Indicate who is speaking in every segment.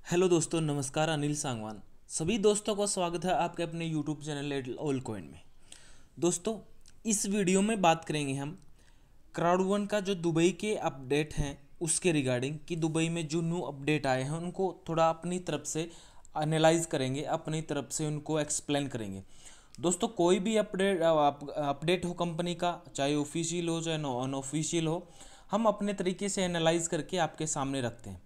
Speaker 1: Hello दोस्तों, नमस्कार। अनिल सांगवान सभी दोस्तों का स्वागत है आपके अपने यूट्यूब चैनल ऑल कॉइन में। दोस्तों, इस वीडियो में बात करेंगे हम क्राउड वन का जो दुबई के अपडेट हैं उसके रिगार्डिंग कि दुबई में जो न्यू अपडेट आए हैं उनको थोड़ा अपनी तरफ से एनालाइज करेंगे, अपनी तरफ से उनको एक्सप्लेन करेंगे। दोस्तों, कोई भी अपडेट हो कंपनी का, चाहे ऑफिशियल हो चाहे नॉन ऑफिशियल हो, हम अपने तरीके से एनालाइज करके आपके सामने रखते हैं।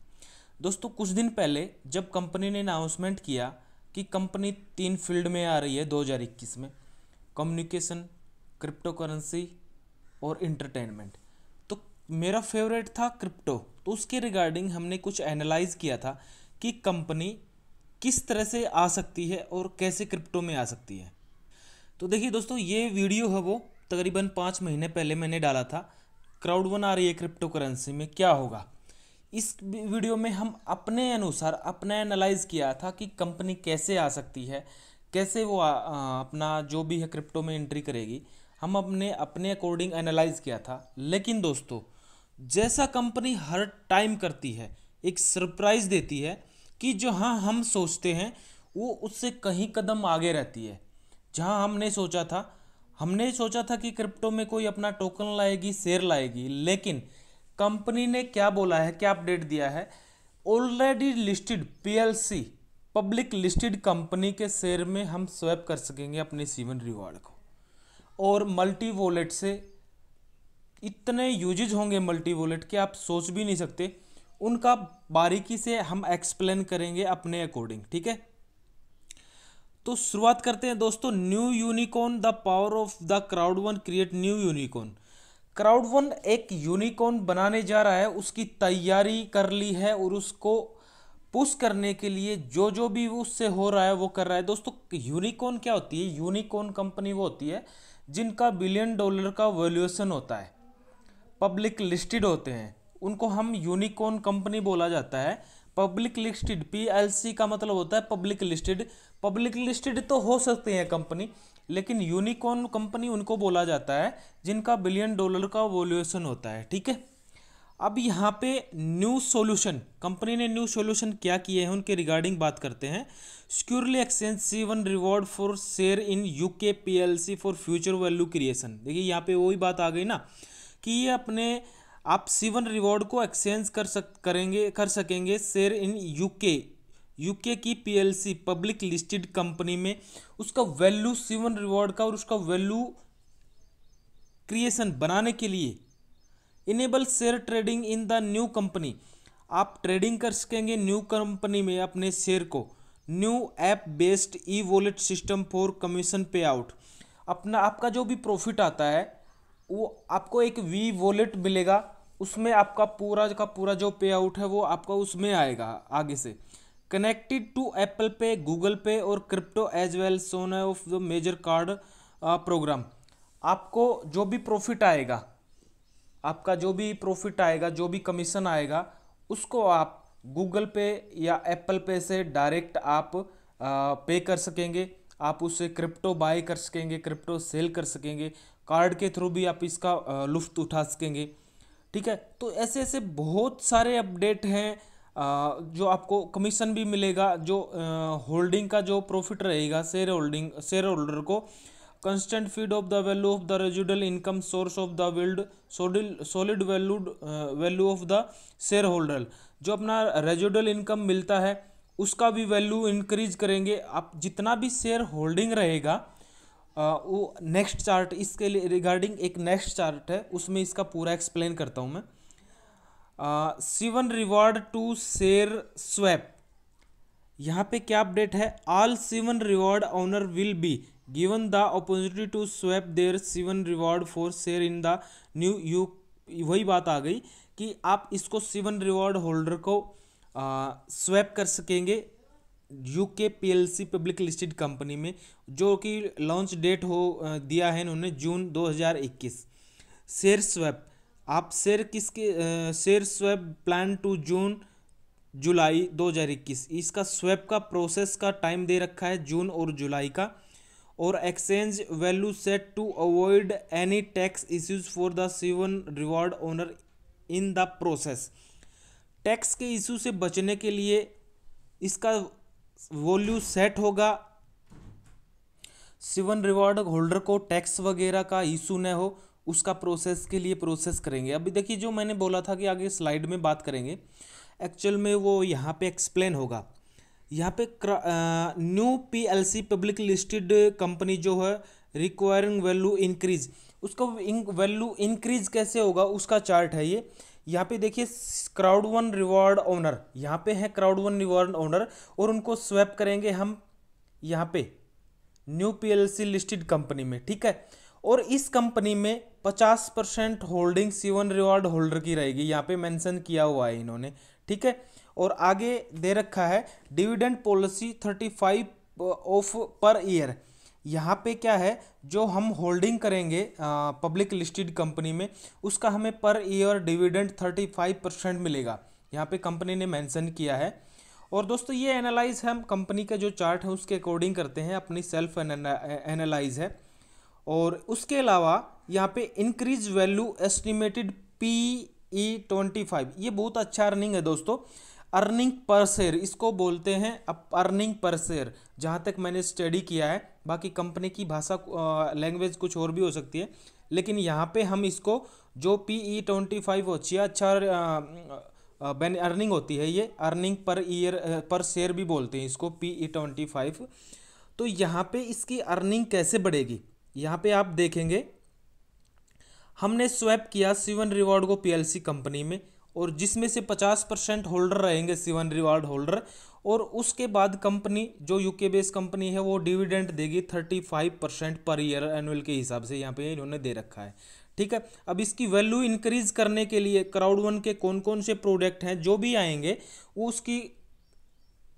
Speaker 1: दोस्तों, कुछ दिन पहले जब कंपनी ने अनाउंसमेंट किया कि कंपनी 3 फील्ड में आ रही है 2021 में, कम्युनिकेशन, क्रिप्टो करेंसी और इंटरटेनमेंट, तो मेरा फेवरेट था क्रिप्टो। तो उसके रिगार्डिंग हमने कुछ एनालाइज किया था कि कंपनी किस तरह से आ सकती है और कैसे क्रिप्टो में आ सकती है। तो देखिए दोस्तों, ये वीडियो है वो तकरीबन 5 महीने पहले मैंने डाला था, क्राउड वन आ रही है क्रिप्टो करेंसी में, क्या होगा। इस वीडियो में हम अपने अनुसार अपना एनालाइज किया था कि कंपनी कैसे आ सकती है, कैसे वो अपना जो भी है क्रिप्टो में एंट्री करेगी। हम अपने अपने अकॉर्डिंग एनालाइज किया था। लेकिन दोस्तों, जैसा कंपनी हर टाइम करती है, एक सरप्राइज देती है कि जो हाँ हम सोचते हैं वो उससे कहीं कदम आगे रहती है। जहाँ हमने सोचा था कि क्रिप्टो में कोई अपना टोकन लाएगी, शेयर लाएगी, लेकिन कंपनी ने क्या बोला है, क्या अपडेट दिया है, already listed PLC public listed company के शेयर में हम स्वैप कर सकेंगे अपने सीवन रिवॉर्ड को। और मल्टी वॉलेट से इतने यूजेज होंगे मल्टी वॉलेट के, आप सोच भी नहीं सकते। उनका बारीकी से हम एक्सप्लेन करेंगे अपने अकॉर्डिंग, ठीक है। तो शुरुआत करते हैं दोस्तों। New unicorn, the power of the crowd one create new unicorn. Crowd one एक यूनिकॉर्न बनाने जा रहा है, उसकी तैयारी कर ली है और उसको पुश करने के लिए जो जो भी उससे हो रहा है वो कर रहा है। दोस्तों, यूनिकॉर्न क्या होती है? यूनिकॉर्न कंपनी वो होती है जिनका बिलियन डॉलर का वैल्यूएशन होता है, पब्लिक लिस्टेड होते हैं, उनको हम यूनिकॉर्न कंपनी बोला जाता है। पब्लिक लिस्टेड, पीएलसी का मतलब होता है पब्लिक लिस्टेड। पब्लिक लिस्टेड तो हो सकते हैं कंपनी, लेकिन यूनिकॉर्न कंपनी उनको बोला जाता है जिनका बिलियन डॉलर का वैल्यूएशन होता है, ठीक है। अब यहाँ पे न्यू सॉल्यूशन, कंपनी ने न्यू सॉल्यूशन क्या किए हैं उनके रिगार्डिंग बात करते हैं। Securely exchange C1 reward for share in UK PLC for future value creation. देखिए, यहाँ पे वही बात आ गई ना कि ये अपने आप C1 रिवॉर्ड को एक्सचेंज कर सकेंगे शेयर इन यूके की पीएलसी पब्लिक लिस्टेड कंपनी में। उसका वैल्यू C1 रिवॉर्ड का और उसका वैल्यू क्रिएशन बनाने के लिए enable share trading in the new company. आप ट्रेडिंग कर सकेंगे न्यू कंपनी में अपने शेयर को। New app based e wallet system for commission पे आउट। अपना आपका जो भी प्रॉफिट आता है वो आपको एक वी वॉलेट मिलेगा, उसमें आपका पूरा का पूरा जो पे आउट है वो आपका उसमें आएगा आगे से। Connected to Apple Pay, Google Pay और crypto as well some of the major card program. आपको जो भी प्रॉफिट आएगा, जो भी कमीशन आएगा, उसको आप गूगल पे या एप्पल पे से डायरेक्ट आप पे कर सकेंगे। आप उससे क्रिप्टो बाय कर सकेंगे, क्रिप्टो सेल कर सकेंगे, कार्ड के थ्रू भी आप इसका लुफ्त उठा सकेंगे, ठीक है। तो ऐसे ऐसे बहुत सारे अपडेट हैं। जो आपको कमीशन भी मिलेगा, जो होल्डिंग का जो प्रॉफिट रहेगा शेयर होल्डर को, constant feed of the value of the residual income source of the build solid value of the shareholder। जो अपना रेजिडुअल इनकम मिलता है उसका भी वैल्यू इंक्रीज करेंगे आप, जितना भी शेयर होल्डिंग रहेगा। वो नेक्स्ट चार्ट इसके लिए रिगार्डिंग एक नेक्स्ट चार्ट है, उसमें इसका पूरा एक्सप्लेन करता हूँ मैं। C1 reward to share swap, यहाँ पे क्या अपडेट है? All C1 reward owner will be given the opportunity to swap there C1 reward for share in the new you. वही बात आ गई कि आप इसको C1 रिवॉर्ड होल्डर को स्वैप कर सकेंगे UK PLC public listed company में, जो कि लॉन्च डेट दिया है इन्होंने जून 2021। शेयर स्वैप, आप शेयर स्वैप प्लान टू जुलाई 2021। इसका स्वैप का प्रोसेस का टाइम दे रखा है जून और जुलाई का। और exchange value set to avoid any tax issues for the C1 reward owner in the process. Tax के इशू से बचने के लिए इसका वैल्यू सेट होगा, सिवन रिवॉर्ड होल्डर को टैक्स वगैरह का इशू न हो, उसका प्रोसेस के लिए प्रोसेस करेंगे। अभी देखिए जो मैंने बोला था कि आगे स्लाइड में बात करेंगे, एक्चुअल में वो यहाँ पे एक्सप्लेन होगा। यहाँ पे new PLC public listed company जो है रिक्वायरिंग वैल्यू इंक्रीज, उसका वैल्यू इंक्रीज कैसे होगा उसका चार्ट है ये। यहाँ पे देखिए क्राउड वन रिवॉर्ड ओनर, यहाँ पे है क्राउड वन रिवॉर्ड ओनर, और उनको स्वैप करेंगे हम यहाँ पे न्यू पीएलसी लिस्टेड कंपनी में, ठीक है। और इस कंपनी में 50% होल्डिंग C1 रिवॉर्ड होल्डर की रहेगी, यहाँ पे मेंशन किया हुआ है इन्होंने, ठीक है। और आगे दे रखा है dividend policy 35 of per year. यहाँ पे क्या है, जो हम होल्डिंग करेंगे पब्लिक लिस्टेड कंपनी में, उसका हमें पर ईयर डिविडेंड 35% मिलेगा, यहाँ पे कंपनी ने मेंशन किया है। और दोस्तों ये एनालाइज हम कंपनी का जो चार्ट है उसके अकॉर्डिंग करते हैं, अपनी सेल्फ एनालाइज है। और उसके अलावा यहाँ पे इंक्रीज वैल्यू एस्टिमेटेड PE25, ये बहुत अच्छा अर्निंग है दोस्तों। अर्निंग पर शेयर इसको बोलते हैं, अब अर्निंग पर शेयर जहाँ तक मैंने स्टडी किया है, बाकी कंपनी की भाषा लैंग्वेज कुछ और भी हो सकती है, लेकिन यहाँ पे हम इसको जो PE25 होती है, अच्छा अर्निंग होती है, ये अर्निंग पर ईयर पर शेयर भी बोलते हैं इसको PE25। तो यहाँ पे इसकी अर्निंग कैसे बढ़ेगी, यहाँ पे आप देखेंगे हमने स्वैप किया C1 रिवॉर्ड को पीएलसी कंपनी में, और जिसमें से 50% होल्डर रहेंगे C1 रिवॉर्ड होल्डर, और उसके बाद कंपनी जो यूके बेस्ड कंपनी है वो डिविडेंड देगी 35% पर ईयर एनुअल के हिसाब से, यहाँ पे इन्होंने दे रखा है, ठीक है। अब इसकी वैल्यू इंक्रीज करने के लिए क्राउड वन के कौन कौन से प्रोडक्ट हैं जो भी आएंगे वो उसकी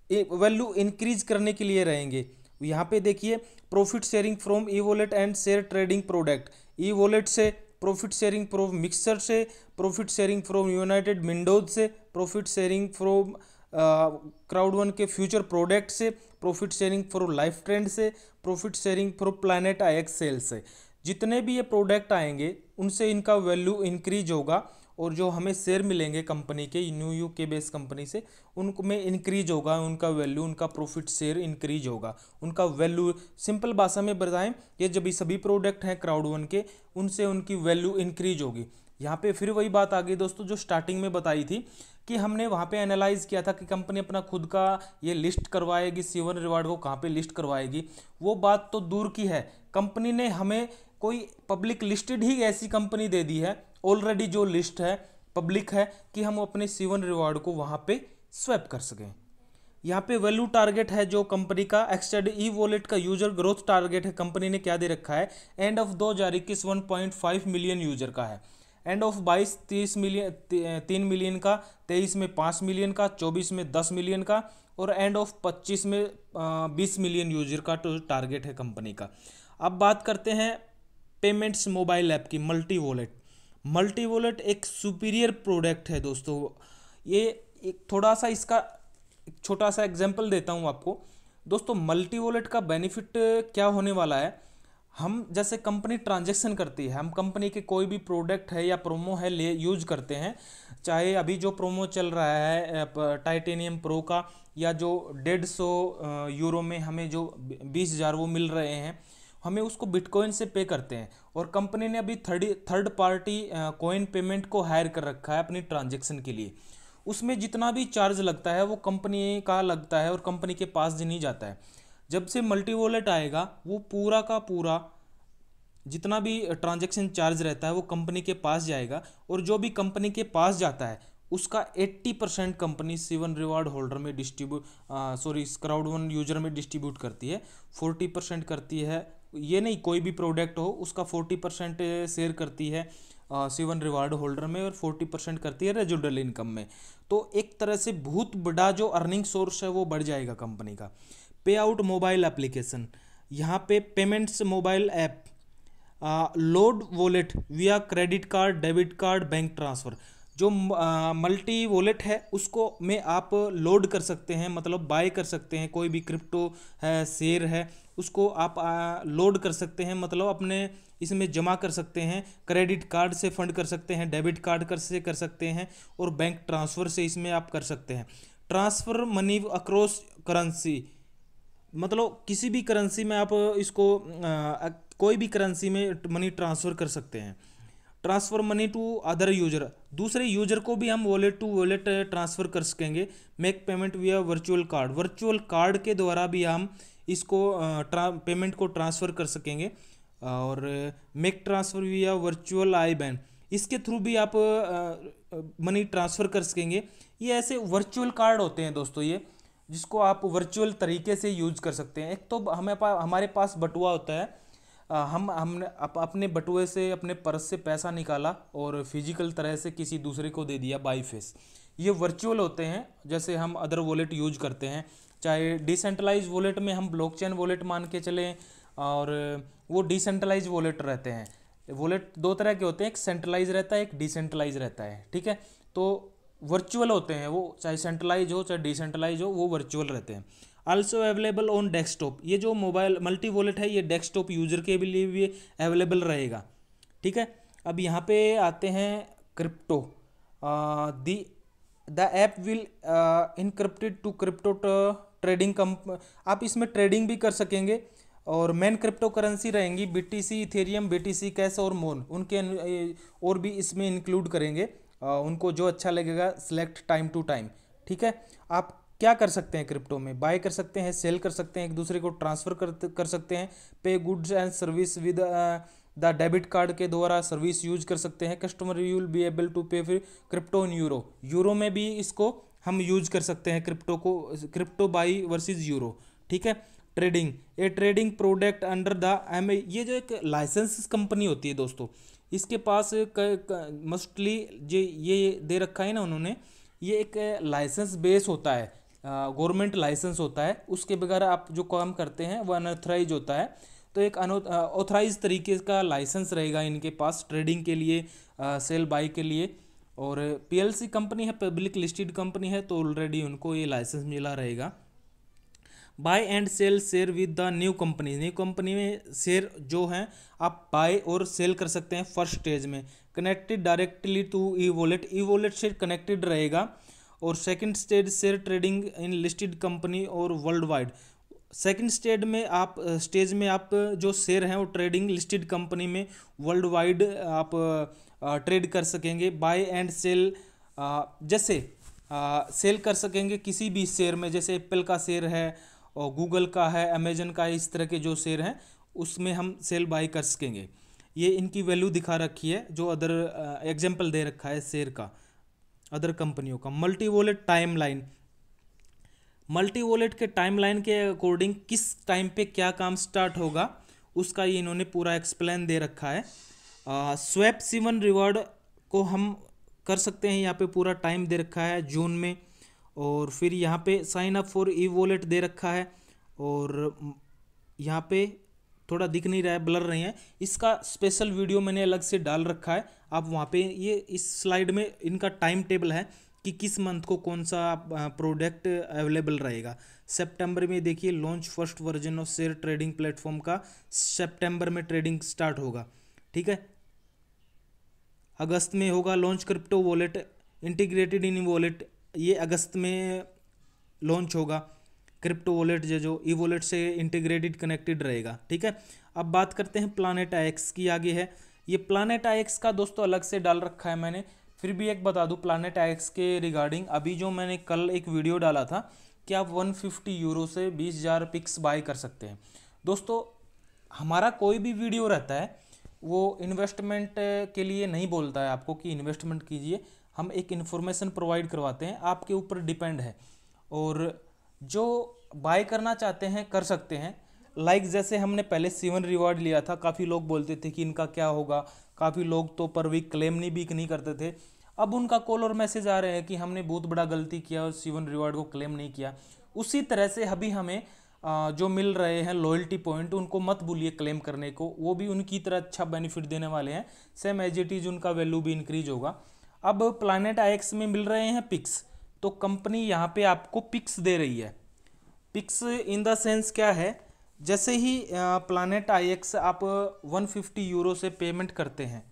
Speaker 1: वैल्यू इंक्रीज करने के लिए रहेंगे। यहाँ पे देखिए profit sharing from e wallet and share trading product, e wallet से, प्रॉफिट शेयरिंग फ्रॉम मिक्सर से, profit sharing from united windows से, profit sharing from crowd one के फ्यूचर प्रोडक्ट से, profit sharing from life trend से, profit sharing from planet IX sale से। जितने भी ये प्रोडक्ट आएंगे उनसे इनका वैल्यू इंक्रीज होगा, और जो हमें शेयर मिलेंगे कंपनी के न्यू यूके बेस कंपनी से उनको में इंक्रीज होगा उनका वैल्यू, उनका प्रॉफिट शेयर इंक्रीज होगा, उनका वैल्यू। सिंपल भाषा में बताएं, ये जब सभी प्रोडक्ट हैं क्राउड वन के, उनसे उनकी वैल्यू इंक्रीज होगी। यहाँ पे फिर वही बात आ गई दोस्तों जो स्टार्टिंग में बताई थी कि हमने वहाँ पे एनालाइज किया था कि कंपनी अपना खुद का ये लिस्ट करवाएगी, C1 रिवॉर्ड को कहाँ पे लिस्ट करवाएगी, वो बात तो दूर की है। कंपनी ने हमें कोई पब्लिक लिस्टेड ही ऐसी कंपनी दे दी है ऑलरेडी, जो लिस्ट है पब्लिक है, कि हम अपने C1 रिवॉर्ड को वहाँ पे स्वैप कर सकें। यहाँ पे वैल्यू टारगेट है जो कंपनी का एक्सटेंड ई वॉलेट का यूजर ग्रोथ टारगेट है, कंपनी ने क्या दे रखा है, एंड ऑफ 2021 1.5 मिलियन यूजर का है, एंड ऑफ 22 3 मिलियन का, 23 में 5 मिलियन का, 24 में 10 मिलियन का, और एंड ऑफ 25 में 20 मिलियन यूजर का टारगेट है कंपनी का। अब बात करते हैं पेमेंट्स मोबाइल ऐप की, मल्टी वॉलेट। मल्टी वॉलेट एक सुपीरियर प्रोडक्ट है दोस्तों। ये एक थोड़ा सा इसका एक छोटा सा एग्जांपल देता हूँ आपको दोस्तों। मल्टी वॉलेट का बेनिफिट क्या होने वाला है, हम जैसे कंपनी ट्रांजैक्शन करती है, हम कंपनी के कोई भी प्रोडक्ट है या प्रोमो है ले यूज करते हैं, चाहे अभी जो प्रोमो चल रहा है टाइटेनियम प्रो का, या जो 150 यूरो में हमें जो 20,000 वो मिल रहे हैं, हमें उसको बिटकॉइन से पे करते हैं। और कंपनी ने अभी थर्ड पार्टी कॉइन पेमेंट को हायर कर रखा है अपनी ट्रांजैक्शन के लिए। उसमें जितना भी चार्ज लगता है वो कंपनी का लगता है और कंपनी के पास नहीं जाता है। जब से मल्टी वॉलेट आएगा वो पूरा का पूरा जितना भी ट्रांजैक्शन चार्ज रहता है वो कंपनी के पास जाएगा, और जो भी कंपनी के पास जाता है उसका 80% कंपनी C1 रिवॉर्ड होल्डर में क्राउड वन यूजर में डिस्ट्रीब्यूट करती है, 40% करती है, ये नहीं कोई भी प्रोडक्ट हो उसका 40% शेयर करती है C1 रिवॉर्ड होल्डर में, और 40% करती है रेजिडुअल इनकम में। तो एक तरह से बहुत बड़ा जो अर्निंग सोर्स है वो बढ़ जाएगा कंपनी का। पे आउट मोबाइल एप्लीकेशन, यहाँ पे payments mobile app, load wallet via credit card, debit card, bank transfer. जो मल्टी वॉलेट है उसको में आप लोड कर सकते हैं, मतलब बाय कर सकते हैं, कोई भी क्रिप्टो है, शेयर है, उसको आप लोड कर सकते हैं, मतलब अपने इसमें जमा कर सकते हैं, क्रेडिट कार्ड से फंड कर सकते हैं, डेबिट कार्ड से कर सकते हैं, और बैंक ट्रांसफ़र से इसमें आप कर सकते हैं। ट्रांसफ़र मनी अक्रॉस करेंसी, मतलब किसी भी करेंसी में आप इसको कोई भी करेंसी में मनी ट्रांसफ़र कर सकते हैं। Transfer money to other user, दूसरे यूजर को भी हम वॉलेट टू वॉलेट ट्रांसफ़र कर सकेंगे। Make payment via virtual card, virtual card के द्वारा भी हम इसको पेमेंट को ट्रांसफ़र कर सकेंगे। और मेक ट्रांसफ़र विया वर्चुअल आई बैन, इसके थ्रू भी आप मनी ट्रांसफ़र कर सकेंगे। ये ऐसे वर्चुअल कार्ड होते हैं दोस्तों, ये जिसको आप वर्चुअल तरीके से यूज कर सकते हैं। एक तो हमारे पास बटुआ होता है, हमने अपने बटुए से अपने पर्स से पैसा निकाला और फिजिकल तरह से किसी दूसरे को दे दिया बाई फेस। ये वर्चुअल होते हैं, जैसे हम अदर वॉलेट यूज करते हैं, चाहे डिसेंट्रलाइज वॉलेट में हम ब्लॉकचेन वॉलेट मान के चलें, और वो डिसेंट्रलाइज वॉलेट रहते हैं। वॉलेट दो तरह के होते हैं, एक सेंट्रलाइज रहता है, एक डिसेंट्रलाइज रहता है, ठीक है। तो वर्चुअल होते हैं वो, चाहे सेंट्रलाइज हो चाहे डिसेंट्रलाइज हो, वो वर्चुअल रहते हैं। आल्सो अवेलेबल ऑन डेस्कटॉप, ये जो मोबाइल मल्टी वॉलेट है ये डेस्कटॉप यूजर के लिए भी अवेलेबल रहेगा, ठीक है। अब यहाँ पे आते हैं crypto, the app will encrypted to crypto trading आप इसमें ट्रेडिंग भी कर सकेंगे। और मेन क्रिप्टो करेंसी रहेंगी बीटीसी, इथेरियम, बीटीसी कैश और मोन, उनके और भी इसमें इंक्लूड करेंगे, उनको जो अच्छा लगेगा सिलेक्ट टाइम टू टाइम, ठीक है। आप क्या कर सकते हैं क्रिप्टो में, बाय कर सकते हैं, सेल कर सकते हैं, एक दूसरे को ट्रांसफ़र कर सकते हैं, pay goods and service with the debit card के द्वारा सर्विस यूज कर सकते हैं। Customer you will be able to pay फिर क्रिप्टो इन यूरो, यूरो में भी इसको हम यूज कर सकते हैं क्रिप्टो को, क्रिप्टो बाई वर्सेस यूरो, ठीक है। Trading, A trading product under the ये जो एक लाइसेंस कंपनी होती है दोस्तों, इसके पास मोस्टली जो ये दे रखा है ना उन्होंने, ये एक लाइसेंस बेस होता है, गवर्नमेंट लाइसेंस होता है, उसके बगैर आप जो काम करते हैं वो अनऑथराइज होता है। तो एक ऑथराइज तरीके का लाइसेंस रहेगा इनके पास ट्रेडिंग के लिए, सेल बाई के लिए। और पीएलसी कंपनी है, पब्लिक लिस्टेड कंपनी है, तो ऑलरेडी उनको ये लाइसेंस मिला रहेगा। Buy and sell share with the new company, new company में शेयर जो हैं आप बाय और सेल कर सकते हैं फर्स्ट स्टेज में। Connected directly to e wallet, e wallet से कनेक्टेड रहेगा। और second stage share trading in listed company और वर्ल्ड वाइड, सेकंड स्टेज में आप जो शेयर हैं वो ट्रेडिंग लिस्टेड कंपनी में वर्ल्ड वाइड आप ट्रेड कर सकेंगे। बाय एंड सेल, जैसे सेल कर सकेंगे किसी भी शेयर में, जैसे एप्पल का शेयर है और गूगल का है, अमेजन का है, इस तरह के जो शेयर हैं उसमें हम सेल बाय कर सकेंगे। ये इनकी वैल्यू दिखा रखी है, जो अदर एग्जांपल दे रखा है शेयर का अदर कंपनियों का। Multi wallet timeline, multi wallet के टाइमलाइन के अकॉर्डिंग किस टाइम पे क्या काम स्टार्ट होगा उसका ये इन्होंने पूरा एक्सप्लेन दे रखा है। स्वैप 7 रिवॉर्ड को हम कर सकते हैं, यहाँ पे पूरा टाइम दे रखा है जून में। और फिर यहाँ पे sign up for e wallet दे रखा है, और यहाँ पे थोड़ा दिख नहीं रहा है, ब्लर नहीं है, इसका स्पेशल वीडियो मैंने अलग से डाल रखा है, आप वहाँ पे ये इस स्लाइड में इनका टाइम टेबल है कि किस मंथ को कौन सा प्रोडक्ट अवेलेबल रहेगा। सितंबर में देखिए launch first version of share trading platform का, सितंबर में ट्रेडिंग स्टार्ट होगा, ठीक है। अगस्त में होगा launch crypto wallet integrated in wallet, ये अगस्त में लॉन्च होगा क्रिप्टो वॉलेट जो ई वॉलेट से इंटीग्रेटेड कनेक्टेड रहेगा, ठीक है। अब बात करते हैं प्लानेट आईएक्स की, आगे है ये प्लानेट आईएक्स का दोस्तों अलग से डाल रखा है मैंने। फिर भी एक बता दूं प्लानेट आईएक्स के रिगार्डिंग, अभी जो मैंने कल एक वीडियो डाला था कि आप 150 यूरो से 20,000 पिक्स बाय कर सकते हैं। दोस्तों हमारा कोई भी वीडियो रहता है वो इन्वेस्टमेंट के लिए नहीं बोलता है आपको कि इन्वेस्टमेंट कीजिए, हम एक इन्फॉर्मेशन प्रोवाइड करवाते हैं, आपके ऊपर डिपेंड है। और जो बाय करना चाहते हैं कर सकते हैं, लाइक जैसे हमने पहले 7 रिवॉर्ड लिया था, काफ़ी लोग बोलते थे कि इनका क्या होगा, काफ़ी लोग तो पर वीक क्लेम नहीं करते थे। अब उनका कॉल और मैसेज आ रहे हैं कि हमने बहुत बड़ा गलती किया और 7 रिवॉर्ड को क्लेम नहीं किया। उसी तरह से अभी हमें जो मिल रहे हैं लॉयल्टी पॉइंट, उनको मत भूलिए क्लेम करने को, वो भी उनकी तरह अच्छा बेनिफिट देने वाले हैं, सेम एज इट इज उनका वैल्यू भी इंक्रीज होगा। अब प्लानेट आईएक्स में मिल रहे हैं पिक्स, तो कंपनी यहाँ पे आपको पिक्स दे रही है। पिक्स इन द सेंस क्या है, जैसे ही प्लानेट आईएक्स आप 150 यूरो से पेमेंट करते हैं,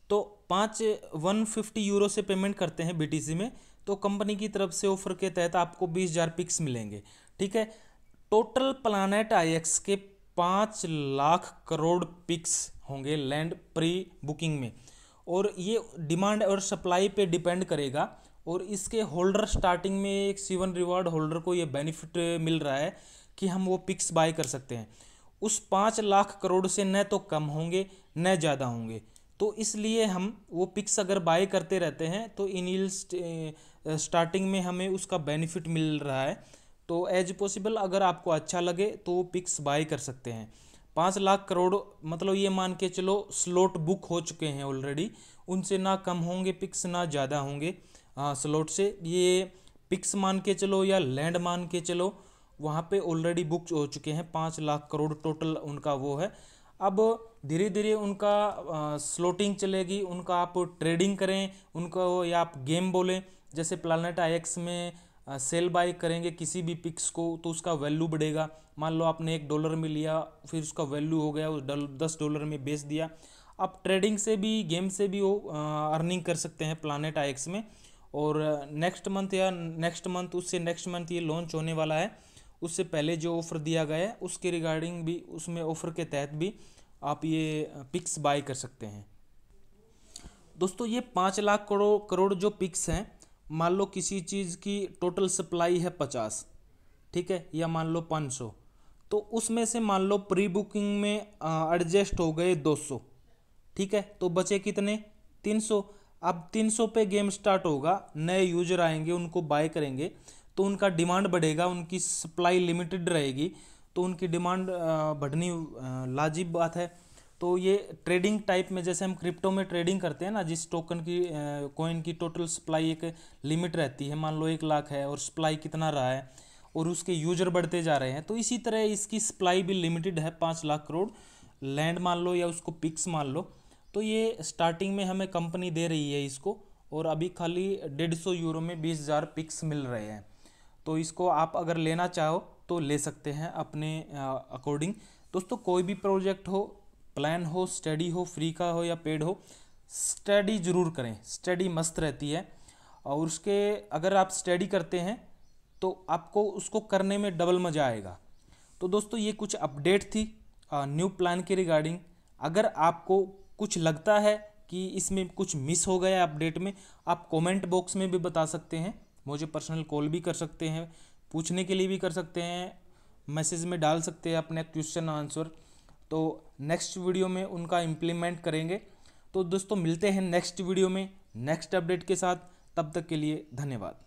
Speaker 1: तो 150 यूरो से पेमेंट करते हैं बीटीसी में, तो कंपनी की तरफ से ऑफर के तहत आपको 20,000 पिक्स मिलेंगे। ठीक है, टोटल प्लानेट IX के 5 लाख करोड़ पिक्स होंगे लैंड प्री बुकिंग में, और ये डिमांड और सप्लाई पे डिपेंड करेगा। और इसके होल्डर स्टार्टिंग में एक C1 रिवॉर्ड होल्डर को ये बेनिफिट मिल रहा है कि हम वो पिक्स बाय कर सकते हैं। उस 5 लाख करोड़ से न तो कम होंगे न ज़्यादा होंगे, तो इसलिए हम वो पिक्स अगर बाय करते रहते हैं तो इनिशियल स्टार्टिंग में हमें उसका बेनिफिट मिल रहा है। तो एज पॉसिबल अगर आपको अच्छा लगे तो वो पिक्स बाय कर सकते हैं। 5 लाख करोड़ मतलब ये मान के चलो स्लॉट बुक हो चुके हैं ऑलरेडी, उनसे ना कम होंगे पिक्स ना ज़्यादा होंगे स्लॉट से। ये पिक्स मान के चलो या लैंड मान के चलो, वहाँ पे ऑलरेडी बुक हो चुके हैं 5 लाख करोड़ टोटल उनका वो है। अब धीरे धीरे उनका स्लॉटिंग चलेगी, उनका आप ट्रेडिंग करें उनको, या आप गेम बोलें। जैसे प्लानेट IX में सेल बाय करेंगे किसी भी पिक्स को तो उसका वैल्यू बढ़ेगा। मान लो आपने $1 में लिया, फिर उसका वैल्यू हो गया $10 में बेच दिया। आप ट्रेडिंग से भी गेम से भी वो अर्निंग कर सकते हैं प्लानेट IX में। और नेक्स्ट मंथ या नेक्स्ट मंथ उससे नेक्स्ट मंथ ये लॉन्च होने वाला है, उससे पहले जो ऑफ़र दिया गया है उसके रिगार्डिंग भी, उसमें ऑफ़र के तहत भी आप ये पिक्स बाय कर सकते हैं। दोस्तों ये 5 लाख करोड़ जो पिक्स हैं, मान लो किसी चीज़ की टोटल सप्लाई है 50, ठीक है, या मान लो 500, तो उसमें से मान लो प्री बुकिंग में एडजस्ट हो गए 200, ठीक है, तो बचे कितने 300। अब 300 पे गेम स्टार्ट होगा, नए यूजर आएंगे उनको बाय करेंगे तो उनका डिमांड बढ़ेगा, उनकी सप्लाई लिमिटेड रहेगी तो उनकी डिमांड बढ़नी लाजिब बात है। तो ये ट्रेडिंग टाइप में, जैसे हम क्रिप्टो में ट्रेडिंग करते हैं ना, जिस टोकन की कॉइन की टोटल सप्लाई एक लिमिट रहती है, मान लो 1 लाख है और सप्लाई कितना रहा है और उसके यूजर बढ़ते जा रहे हैं, तो इसी तरह इसकी सप्लाई भी लिमिटेड है 5 लाख करोड़ लैंड मान लो या उसको पिक्स मान लो। तो ये स्टार्टिंग में हमें कंपनी दे रही है इसको, और अभी खाली €150 में 20,000 पिक्स मिल रहे हैं। तो इसको आप अगर लेना चाहो तो ले सकते हैं अपने अकॉर्डिंग। दोस्तों कोई भी प्रोजेक्ट हो, प्लान हो, स्टडी हो, फ्री का हो या पेड हो, स्टडी ज़रूर करें, स्टडी मस्त रहती है। और उसके अगर आप स्टडी करते हैं तो आपको उसको करने में डबल मज़ा आएगा। तो दोस्तों ये कुछ अपडेट थी न्यू प्लान के रिगार्डिंग। अगर आपको कुछ लगता है कि इसमें कुछ मिस हो गया अपडेट में, आप कमेंट बॉक्स में भी बता सकते हैं, मुझे पर्सनल कॉल भी कर सकते हैं, पूछने के लिए भी कर सकते हैं, मैसेज में डाल सकते हैं अपने क्वेश्चन आंसर। तो नेक्स्ट वीडियो में उनका इम्प्लीमेंट करेंगे। तो दोस्तों मिलते हैं नेक्स्ट वीडियो में नेक्स्ट अपडेट के साथ, तब तक के लिए धन्यवाद।